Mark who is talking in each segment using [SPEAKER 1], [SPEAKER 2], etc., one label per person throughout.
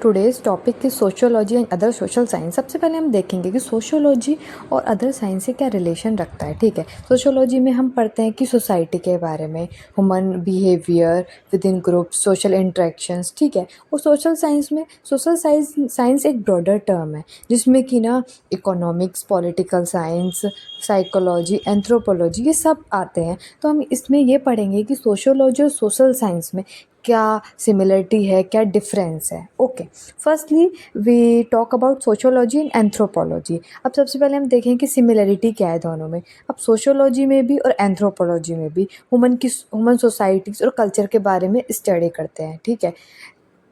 [SPEAKER 1] Today's topic की sociology and other social science. सबसे पहले हम देखेंगे कि सोशियोलॉजी और अदर साइंस से क्या रिलेशन रखता है। ठीक है, सोशियोलॉजी में हम पढ़ते हैं कि सोसाइटी के बारे में, human behaviour with in groups, social interactions. ठीक है, और सोशल साइंस में सोशल साइंस एक ब्रॉडर टर्म है जिसमें कि ना economics, political science, psychology, anthropology ये सब आते हैं। तो हम इसमें ये पढ़ेंगे कि सोशियोलॉजी और सोशल साइंस में क्या सिमिलरिटी है, क्या डिफरेंस है। Okay, firstly we talk about sociology and anthropology. अब सबसे पहले हम देखें कि सिमिलरिटी क्या है दोनों में। अब सोशियोलॉजी में भी और एंथ्रोपोलॉजी में भी ह्यूमन सोसाइटीज़ और कल्चर के बारे में स्टडी करते हैं। ठीक है,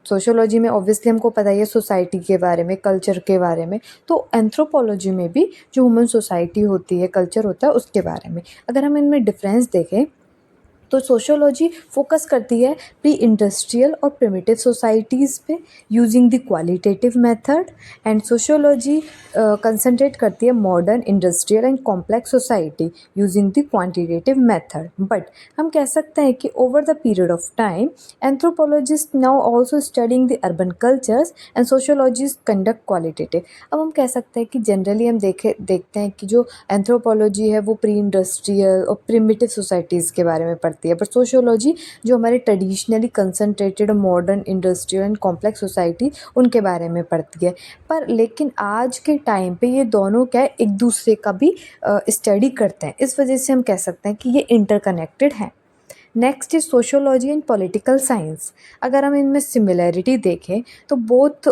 [SPEAKER 1] सोशियोलॉजी में ऑब्वियसली हमको पता ही है सोसाइटी के बारे में, कल्चर के बारे में। तो एंथ्रोपोलॉजी में भी जो ह्यूमन सोसाइटी होती है, कल्चर होता है, उसके बारे में। अगर हम इनमें डिफरेंस देखें तो सोशियोलॉजी फोकस करती है प्री इंडस्ट्रियल और प्रिमिटिव सोसाइटीज़ पे using the qualitative method, and sociology concentrate करती है modern industrial and complex society using the quantitative method. But हम कह सकते हैं कि over the period of time anthropologist now also studying the urban cultures and sociologist conduct qualitative. अब हम कह सकते हैं कि जनरली हम देखते हैं कि जो एंथ्रोपोलॉजी है वो प्री इंडस्ट्रियल और प्रिमिटिव सोसाइटीज़ के बारे में पढ़ती है, बट सोशियोलॉजी जो हमारे traditionally concentrated modern industrial and complex society उनके बारे में पढ़ती है। पर लेकिन आज के टाइम पे ये दोनों क्या है, एक दूसरे का भी स्टडी करते हैं। इस वजह से हम कह सकते हैं कि ये इंटरकनेक्टेड हैं। Next is sociology and political science. अगर हम इनमें सिमिलैरिटी देखें तो both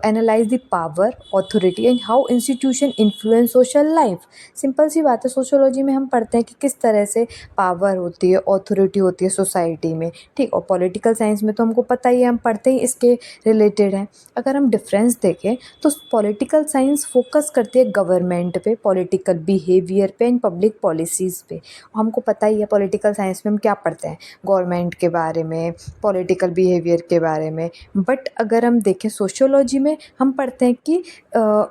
[SPEAKER 1] analyse the power, authority and how institution influence social life. Simple सी बात है, सोशियोलॉजी में हम पढ़ते हैं कि किस तरह से पावर होती है, ऑथोरिटी होती है सोसाइटी में। ठीक, और पॉलिटिकल साइंस में तो हमको पता ही है, हम पढ़ते ही इसके रिलेटेड हैं। अगर हम डिफरेंस देखें तो पॉलिटिकल साइंस फोकस करती है गवर्नमेंट पे, पॉलिटिकल बिहेवियर पे एंड पब्लिक पॉलिसीज़ पे। हमको पता ही है पॉलिटिकल साइंस में हम क्या पढ़ते हैं, गवर्नमेंट के बारे में, पॉलिटिकल बिहेवियर के बारे में। बट अगर हम देखें सोशियोलॉजी में हम पढ़ते हैं कि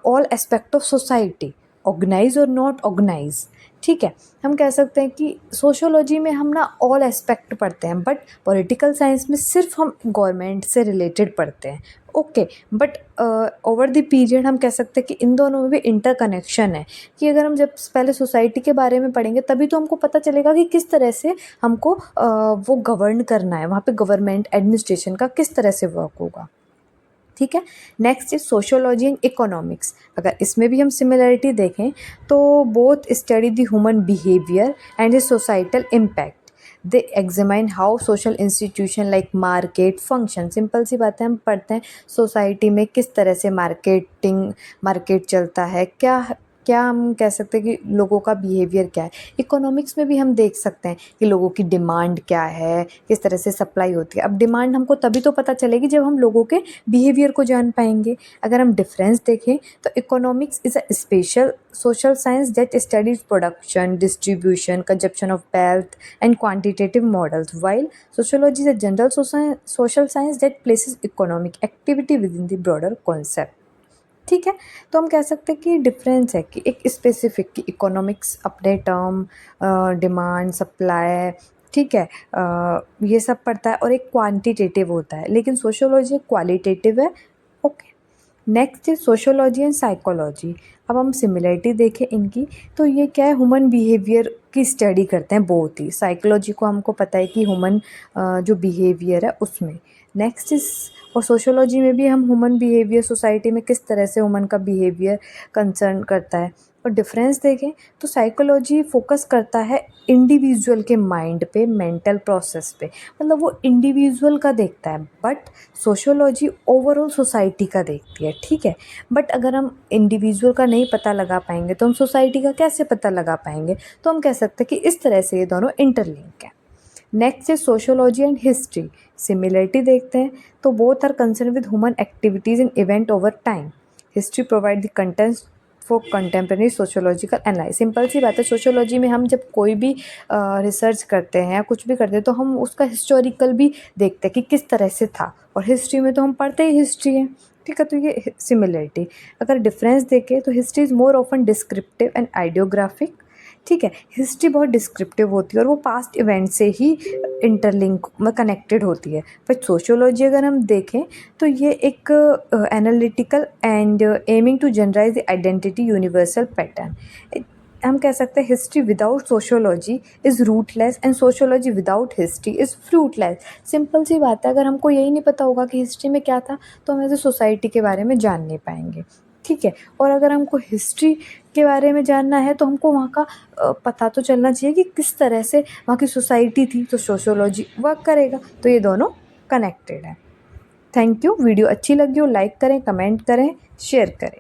[SPEAKER 1] all aspect of society, organise और नॉट ऑर्गेनाइज। ठीक है, हम कह सकते हैं कि सोशियोलॉजी में हम ना ऑल एस्पेक्ट पढ़ते हैं, बट पॉलिटिकल साइंस में सिर्फ हम गवर्नमेंट से रिलेटेड पढ़ते हैं। Okay, but over the period हम कह सकते हैं कि इन दोनों में भी इंटरकनेक्शन है, कि अगर हम जब पहले सोसाइटी के बारे में पढ़ेंगे तभी तो हमको पता चलेगा कि किस तरह से हमको वो गवर्न करना है, वहाँ पे गवर्नमेंट एडमिनिस्ट्रेशन का किस तरह से वर्क होगा। ठीक है, next is sociology and economics. अगर इसमें भी हम सिमिलरिटी देखें तो both study the human behaviour and the societal impact. They examine how social institution like market function. Simple सी बात है, हम पढ़ते हैं सोसाइटी में किस तरह से मार्केट चलता है, क्या क्या हम कह सकते हैं कि लोगों का बिहेवियर क्या है। इकोनॉमिक्स में भी हम देख सकते हैं कि लोगों की डिमांड क्या है, किस तरह से सप्लाई होती है। अब डिमांड हमको तभी तो पता चलेगी जब हम लोगों के बिहेवियर को जान पाएंगे। अगर हम डिफरेंस देखें तो economics is a special social science that studies production, distribution, consumption of wealth and quantitative models, while sociology is a general social science that places economic activity within the broader concept. ठीक है, तो हम कह सकते हैं कि difference है कि एक स्पेसिफिक कि इकोनॉमिक्स अपने टर्म, डिमांड, सप्लाई, ठीक है, ये सब पढ़ता है, और एक क्वांटिटेटिव होता है, लेकिन सोशियोलॉजी क्वालिटेटिव है। Okay, next is sociology and psychology. अब हम सिमिलरिटी देखें इनकी तो ये क्या है, ह्यूमन बिहेवियर की स्टडी करते हैं बहुत ही। साइकोलॉजी को हमको पता है कि ह्यूमन जो बिहेवियर है उसमें। नेक्स्ट इज, और सोशियोलॉजी में भी हम ह्यूमन बिहेवियर, सोसाइटी में किस तरह से ह्यूमन का बिहेवियर कंसर्न करता है। और डिफरेंस देखें तो साइकोलॉजी फोकस करता है इंडिविजुअल के माइंड पे, मेंटल प्रोसेस पे, मतलब वो इंडिविजुअल का देखता है, बट सोशियोलॉजी ओवरऑल सोसाइटी का देखती है। ठीक है, बट अगर हम इंडिविजुअल का नहीं पता लगा पाएंगे तो हम सोसाइटी का कैसे पता लगा पाएंगे। तो हम कह सकते हैं कि इस तरह से ये दोनों इंटरलिंक है। Next is sociology and history. Similarity देखते हैं तो both are concern with human activities and event over time. History provide the contents for contemporary sociological analyse. Simple सी बात है, सोशियोलॉजी में हम जब कोई भी रिसर्च करते हैं या कुछ भी करते हैं तो हम उसका हिस्टोरिकल भी देखते हैं कि किस तरह से था, और हिस्ट्री में तो हम पढ़ते ही हिस्ट्री है। ठीक है, तो ये सिमिलरिटी। अगर डिफरेंस देखें तो history is more often descriptive and ideographic. ठीक है। हिस्ट्री बहुत डिस्क्रिप्टिव होती है और वो पास्ट इवेंट से ही इंटरलिंक में कनेक्टेड होती है। पर सोशियोलॉजी अगर हम देखें तो ये एक analytical and aiming to generalise the identity universal pattern. हम कह सकते हैं history without sociology is rootless and sociology without history is fruitless. Simple सी बात है, अगर हमको यही नहीं पता होगा कि हिस्ट्री में क्या था तो हम ऐसे सोसाइटी के बारे में जान नहीं पाएंगे। ठीक है। और अगर हमको हिस्ट्री के बारे में जानना है तो हमको वहाँ का पता तो चलना चाहिए कि किस तरह से वहाँ की सोसाइटी थी, तो सोशियोलॉजी वर्क करेगा। तो ये दोनों कनेक्टेड है। Thank you. वीडियो अच्छी लगी हो लाइक करें, कमेंट करें, शेयर करें।